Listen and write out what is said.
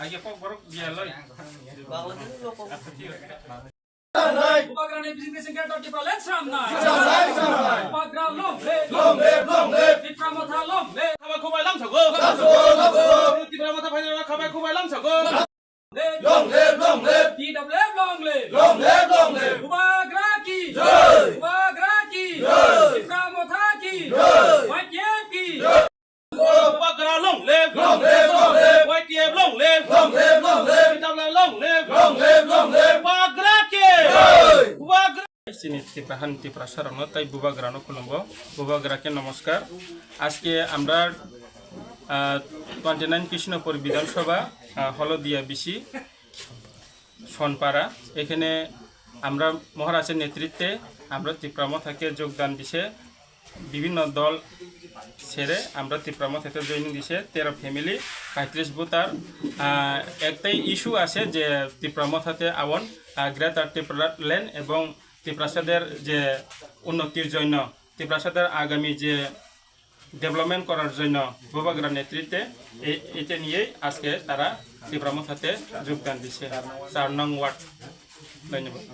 আগে কো বড় ইয়া লই Upagrana Business Secretary Tipra Samnai. Upagrana Lomle. Tipra Mata Lomle. খাবার খুবাই লাম ছাগো তিবরা মাথা ফাইনা খাবার খুবাই লাম ছাগো Lomle. TW Lomle. Upagrana ki. Upagrana ki. Tipra Mata ki. YTF ki. Upagrana Lomle. YTF Lomle. TW Lomle. Upagrana ke. Sini Tiprahan Tipra Sarana তাই বুবাগ্রানো খুলম্ব বুবাগ্রাকে নমস্কার আজকে আমরা 29 কৃষ্ণপুর বিধানসভা হলদিয়া বিসি সনপাড়া এখানে আমরা মহারাজের নেতৃত্বে আমরা ত্রিপ্রামথাকে যোগদান দিছে বিভিন্ন দল ছেড়ে আমরা ত্রিপ্রামথাকে জয়েনিং দিছে 13 ফ্যামিলি 35 ভোটার একটাই ইস্যু আছে যে ত্রিপ্রামথাতে আওন গ্রেটার ত্রিপুরা ল্যান্ড এবং ত্রিপ্রাসাদের যে উন্নতির জন্য ত্রিপ্রাসাদের আগামী যে ডেভেলপমেন্ট করার জন্য বুবাগ্রার নেতৃত্বে এটা নিয়েই আজকে তারা ত্রিপ্রামথাতে যোগদান দিচ্ছে 4 নং ওয়ার্ড ধন্যবাদ।